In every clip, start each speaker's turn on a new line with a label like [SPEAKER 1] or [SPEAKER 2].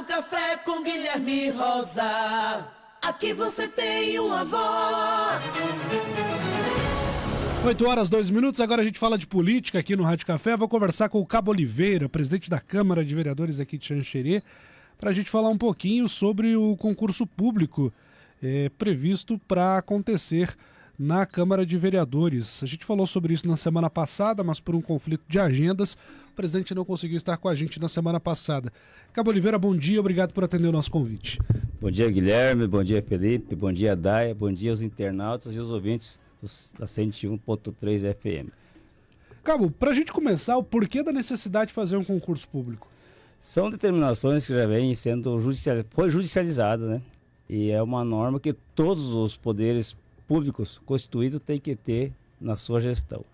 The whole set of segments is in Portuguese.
[SPEAKER 1] Rádio Café com Guilherme Rosa. Aqui você tem uma voz.
[SPEAKER 2] 8h02, agora a gente fala de política aqui no Rádio Café. Vou conversar com o Cabo Oliveira, presidente da Câmara de Vereadores aqui de Xanxerê, para a gente falar um pouquinho sobre o concurso público previsto para acontecer na Câmara de Vereadores. A gente falou sobre isso na semana passada, mas por um conflito de agendas, o presidente não conseguiu estar com a gente na semana passada. Cabo Oliveira, bom dia, obrigado por atender o nosso convite.
[SPEAKER 3] Bom dia, Guilherme, bom dia, Felipe, bom dia, Daia, bom dia aos internautas e aos ouvintes da 101.3 FM.
[SPEAKER 2] Cabo, para a gente começar, o porquê da necessidade de fazer um concurso público?
[SPEAKER 3] São determinações que já vêm sendo judicializadas, né? E é uma norma que todos os poderes públicos constituídos têm que ter na sua gestão.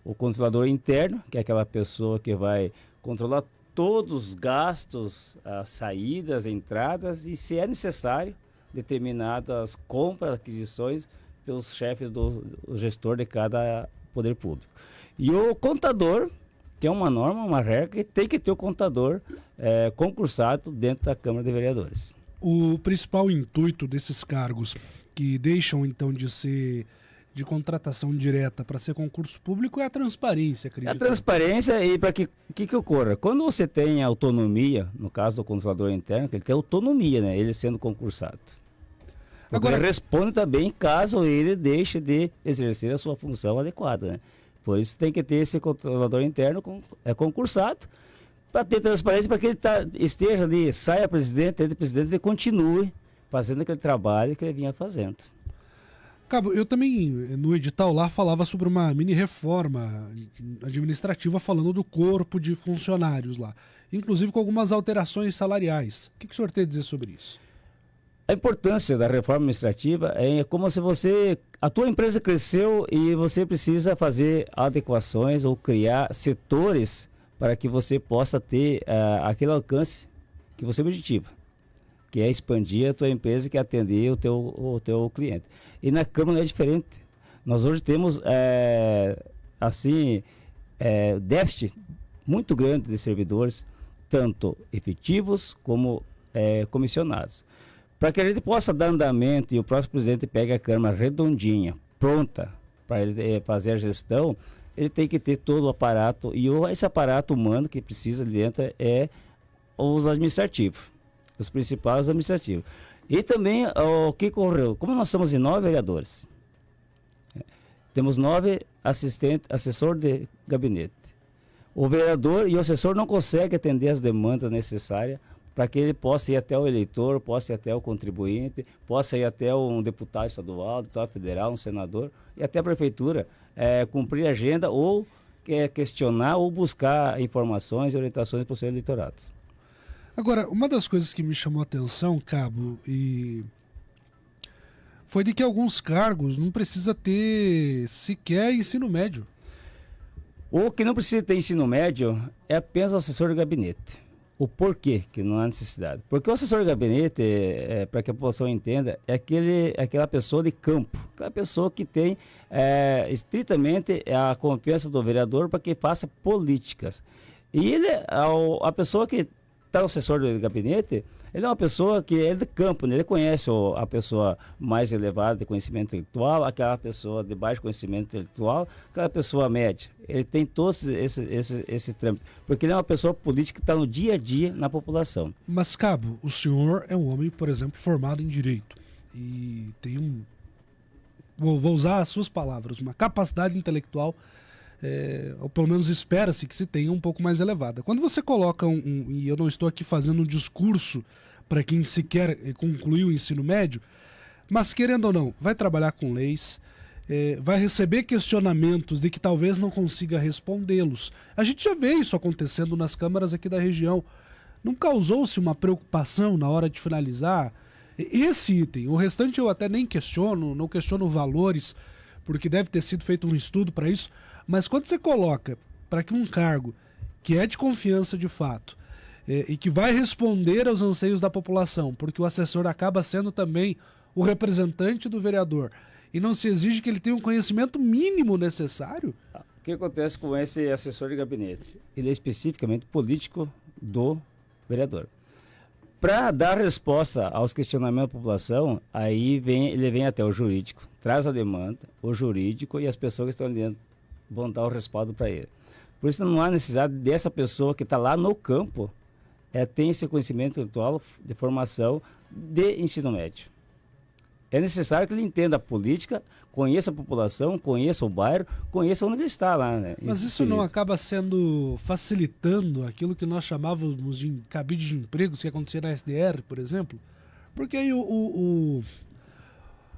[SPEAKER 3] O controlador interno, que é aquela pessoa que vai controlar todos os gastos, as saídas, entradas e, se é necessário, determinadas compras, aquisições pelos chefes do gestor de cada poder público. E o contador, que é uma norma, uma regra, que tem que ter o contador concursado dentro da Câmara de Vereadores.
[SPEAKER 2] O principal intuito desses cargos que deixam então de ser de contratação direta para ser concurso público é a transparência, acredito.
[SPEAKER 3] É a transparência e para que ocorra. Quando você tem autonomia, no caso do controlador interno, ele tem autonomia, né? Ele sendo concursado. Agora ele responde também caso ele deixe de exercer a sua função adequada, né? Por isso tem que ter esse controlador interno concursado, para ter transparência, para que ele esteja ali, saia presidente, entre presidente, ele continue fazendo aquele trabalho que ele vinha fazendo.
[SPEAKER 2] Cabo, eu também, no edital lá, falava sobre uma mini-reforma administrativa falando do corpo de funcionários lá, inclusive com algumas alterações salariais. O que o senhor tem a dizer sobre isso?
[SPEAKER 3] A importância da reforma administrativa é como se a tua empresa cresceu e você precisa fazer adequações ou criar setores para que você possa ter aquele alcance que você objetiva, que é expandir a tua empresa, que é atender o teu cliente. E na Câmara é diferente. Nós hoje temos, déficit muito grande de servidores, tanto efetivos como comissionados. Para que a gente possa dar andamento e o próximo presidente pegue a Câmara redondinha, pronta para ele fazer a gestão, ele tem que ter todo o aparato, e esse aparato humano que precisa dentro é os administrativos, os principais administrativos. E também o que ocorreu, como nós somos em 9 vereadores, temos 9 assessores de gabinete. O vereador e o assessor não conseguem atender as demandas necessárias para que ele possa ir até o eleitor, possa ir até o contribuinte, possa ir até um deputado estadual, deputado federal, um senador e até a prefeitura cumprir a agenda ou questionar ou buscar informações e orientações para o seu eleitorado.
[SPEAKER 2] Agora, uma das coisas que me chamou a atenção, Cabo, foi de que alguns cargos não precisa ter sequer ensino médio.
[SPEAKER 3] O que não precisa ter ensino médio é apenas o assessor de gabinete. O porquê que não há necessidade? Porque o assessor de gabinete, para que a população entenda, é aquela pessoa de campo, aquela pessoa que tem estritamente a confiança do vereador para que faça políticas. E ele, a pessoa que está no assessor de gabinete, ele é uma pessoa que é de campo, né? Ele conhece a pessoa mais elevada de conhecimento intelectual, aquela pessoa de baixo conhecimento intelectual, aquela pessoa média. Ele tem todos esse trâmite, porque ele é uma pessoa política que está no dia a dia na população.
[SPEAKER 2] Mas, Cabo, o senhor é um homem, por exemplo, formado em Direito e tem vou usar as suas palavras, uma capacidade intelectual, ou pelo menos espera-se que se tenha um pouco mais elevada. Quando você coloca e eu não estou aqui fazendo um discurso para quem sequer concluiu o ensino médio, mas querendo ou não, vai trabalhar com leis, vai receber questionamentos de que talvez não consiga respondê-los. A gente já vê isso acontecendo nas câmaras aqui da região. Não causou-se uma preocupação na hora de finalizar esse item? O restante eu até nem questiono, não questiono valores, porque deve ter sido feito um estudo para isso, mas quando você coloca para que um cargo que é de confiança de fato e que vai responder aos anseios da população, porque o assessor acaba sendo também o representante do vereador, e não se exige que ele tenha um conhecimento mínimo necessário?
[SPEAKER 3] O que acontece com esse assessor de gabinete? Ele é especificamente político do vereador. Para dar resposta aos questionamentos da população, aí ele vem até o jurídico, traz a demanda, o jurídico e as pessoas que estão ali dentro vão dar o respaldo para ele. Por isso não há necessidade dessa pessoa que está lá no campo tem esse conhecimento intelectual de formação de ensino médio. É necessário que ele entenda a política, conheça a população, conheça o bairro, conheça onde ele está lá, né?
[SPEAKER 2] Mas isso não acaba facilitando aquilo que nós chamávamos de cabide de empregos que acontecia na SDR, por exemplo? Porque aí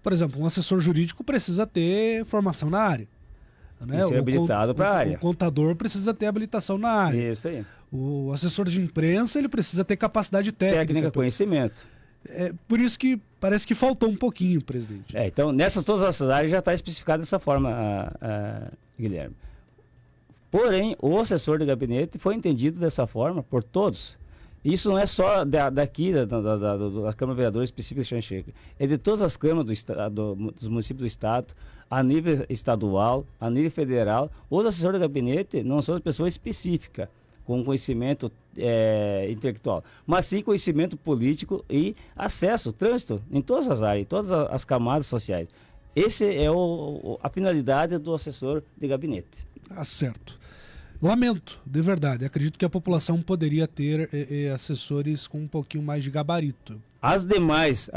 [SPEAKER 2] por exemplo, um assessor jurídico precisa ter formação na área. Né?
[SPEAKER 3] Ser habilitado para a área.
[SPEAKER 2] O contador precisa ter habilitação na área.
[SPEAKER 3] Isso aí.
[SPEAKER 2] O assessor de imprensa ele precisa ter capacidade técnica.
[SPEAKER 3] Conhecimento.
[SPEAKER 2] É por isso que parece que faltou um pouquinho, presidente.
[SPEAKER 3] Então, nessas todas as áreas já está especificado dessa forma, Guilherme. Porém, o assessor de gabinete foi entendido dessa forma por todos. Isso não é só daqui, da Câmara de Vereadores específica de Xanxerê. É de todas as câmaras dos municípios do estado, a nível estadual, a nível federal. Os assessores de gabinete não são as pessoas específicas, com conhecimento intelectual, mas sim conhecimento político e acesso, trânsito, em todas as áreas, em todas as camadas sociais. Essa é a finalidade do assessor de gabinete.
[SPEAKER 2] Certo. Lamento, de verdade. Acredito que a população poderia ter assessores com um pouquinho mais de gabarito.
[SPEAKER 3] As demais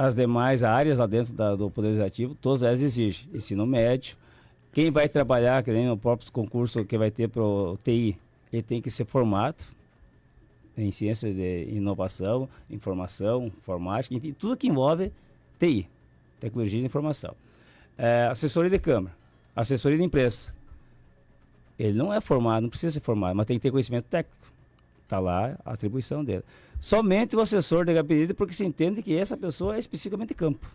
[SPEAKER 3] áreas lá dentro do Poder Legislativo, todas elas exigem ensino médio. Quem vai trabalhar, que nem no próprio concurso que vai ter para o TI, ele tem que ser formado em ciência de inovação, informação, informática, enfim, tudo que envolve TI, tecnologia de informação. Assessoria de Câmara, assessoria de imprensa. Ele não é formado, não precisa ser formado, mas tem que ter conhecimento técnico. Está lá a atribuição dele. Somente o assessor de gabinete, porque se entende que essa pessoa é especificamente de campo.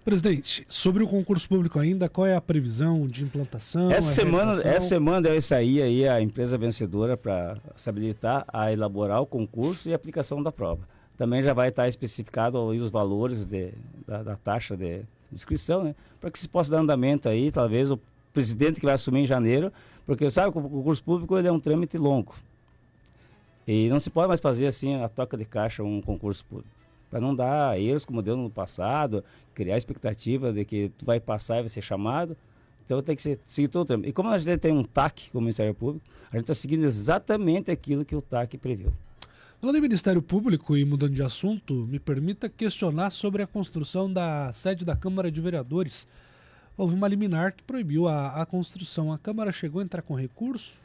[SPEAKER 2] Presidente, sobre o concurso público ainda, qual é a previsão de implantação?
[SPEAKER 3] Essa semana deve sair aí a empresa vencedora para se habilitar a elaborar o concurso e a aplicação da prova. Também já vai estar especificado os valores da taxa de inscrição, né? Para que se possa dar andamento aí, talvez o presidente que vai assumir em janeiro, porque sabe que o concurso público ele é um trâmite longo. E não se pode mais fazer assim a toca de caixa um concurso público. Para não dar erros como deu no passado, criar a expectativa de que tu vai passar e vai ser chamado. Então tem que seguir todo o trâmite. E como a gente tem um TAC como Ministério Público, a gente está seguindo exatamente aquilo que o TAC previu.
[SPEAKER 2] Falando em Ministério Público e mudando de assunto, me permita questionar sobre a construção da sede da Câmara de Vereadores. Houve uma liminar que proibiu a construção. A Câmara chegou a entrar com recurso?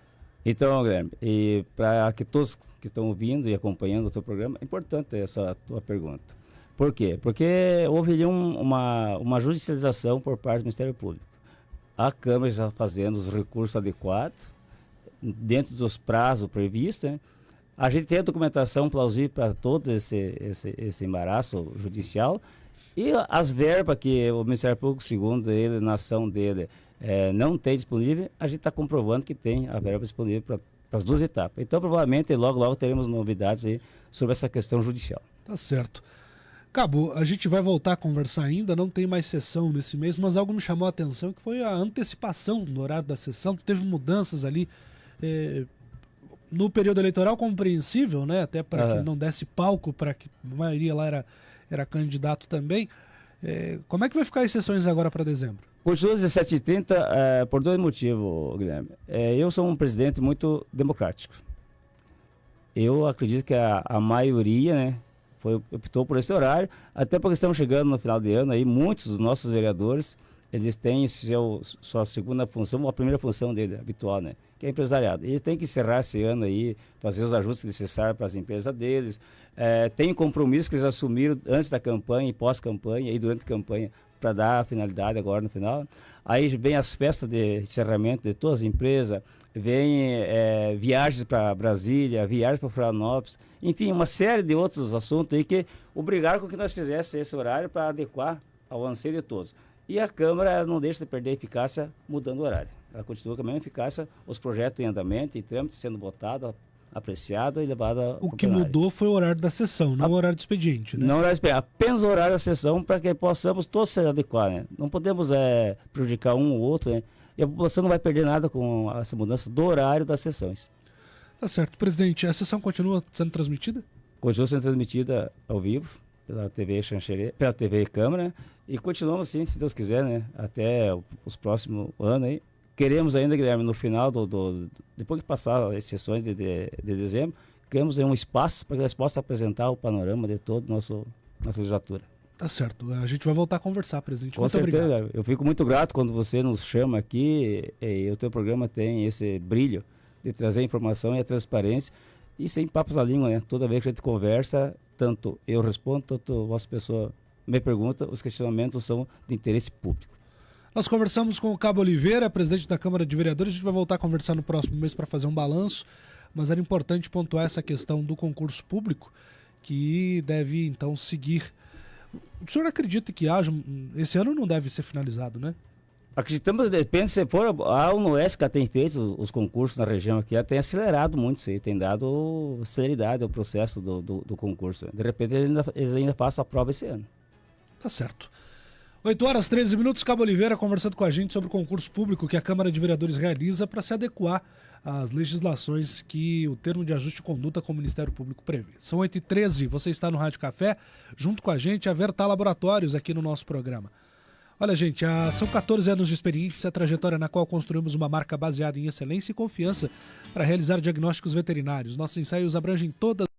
[SPEAKER 3] Então, Guilherme, e para que todos que estão ouvindo e acompanhando o teu programa, é importante essa tua pergunta. Por quê? Porque houve ali uma judicialização por parte do Ministério Público. A Câmara já fazendo os recursos adequados, dentro dos prazos previstos, né? A gente tem a documentação plausível para todo esse embaraço judicial e as verbas que o Ministério Público, segundo ele, na ação dele, não tem disponível, a gente está comprovando que tem a verba disponível para as duas etapas. Então, provavelmente, logo teremos novidades aí sobre essa questão judicial.
[SPEAKER 2] Tá certo. Cabo, a gente vai voltar a conversar ainda, não tem mais sessão nesse mês, mas algo me chamou a atenção, que foi a antecipação do horário da sessão. Teve mudanças ali no período eleitoral, compreensível, né? Até para que não desse palco, para que a maioria lá era candidato também. Como é que vai ficar as sessões agora para dezembro?
[SPEAKER 3] Continua às 17h30 por dois motivos, Guilherme. Eu sou um presidente muito democrático. Eu acredito que a maioria, né, optou por esse horário, até porque estamos chegando no final de ano, aí muitos dos nossos vereadores, eles têm sua segunda função, a primeira função dele, habitual, né, que é empresariado. Eles têm que encerrar esse ano aí, fazer os ajustes necessários para as empresas deles. Tem compromissos que eles assumiram antes da campanha e pós-campanha e durante a campanha, para dar a finalidade agora no final. Aí vem as festas de encerramento de todas as empresas, vem viagens para Brasília, viagens para Florianópolis, enfim, uma série de outros assuntos aí que obrigaram com que nós fizéssemos esse horário para adequar ao anseio de todos. E a Câmara não deixa de perder a eficácia mudando o horário. Ela continua com a mesma eficácia, os projetos em andamento, em trâmite, sendo votados, apreciado e levado
[SPEAKER 2] O que mudou foi o horário da sessão, não o horário do expediente, né?
[SPEAKER 3] Não o horário do expediente, apenas o horário da sessão para que possamos todos se adequar, né? Não podemos prejudicar um ou outro, né? E a população não vai perder nada com essa mudança do horário das sessões.
[SPEAKER 2] Tá certo. Presidente, a sessão continua sendo transmitida?
[SPEAKER 3] continua sendo transmitida ao vivo pela TV Xanxerê, pela TV Câmara, e continuamos assim, se Deus quiser, né? Até os próximos anos aí. Queremos ainda, Guilherme, no final depois que passar as sessões de dezembro, queremos um espaço para que eles possam apresentar o panorama de toda a nossa legislatura.
[SPEAKER 2] Tá certo. A gente vai voltar a conversar, presidente.
[SPEAKER 3] Com
[SPEAKER 2] Muito
[SPEAKER 3] certeza,
[SPEAKER 2] obrigado.
[SPEAKER 3] eu fico muito grato quando você nos chama aqui e o teu programa tem esse brilho de trazer a informação e a transparência e sem papos na língua, né? Toda vez que a gente conversa, tanto eu respondo, tanto a vossa pessoa me pergunta, os questionamentos são de interesse público.
[SPEAKER 2] Nós conversamos com o Cabo Oliveira, presidente da Câmara de Vereadores. A gente vai voltar a conversar no próximo mês para fazer um balanço, mas era importante pontuar essa questão do concurso público, que deve, então, seguir. O senhor acredita que haja... Esse ano não deve ser finalizado, né?
[SPEAKER 3] Acreditamos, depende, se for a UNOES que tem feito os concursos na região aqui, ela tem acelerado muito isso aí, tem dado celeridade ao processo do concurso. De repente, eles ainda passam a prova esse ano.
[SPEAKER 2] Tá certo. 8h13, Cabo Oliveira conversando com a gente sobre o concurso público que a Câmara de Vereadores realiza para se adequar às legislações que o termo de ajuste de conduta com o Ministério Público prevê. São 8h13, você está no Rádio Café, junto com a gente, a Vertal Laboratórios aqui no nosso programa. Olha, gente, são 14 anos de experiência, a trajetória na qual construímos uma marca baseada em excelência e confiança para realizar diagnósticos veterinários. Nossos ensaios abrangem todas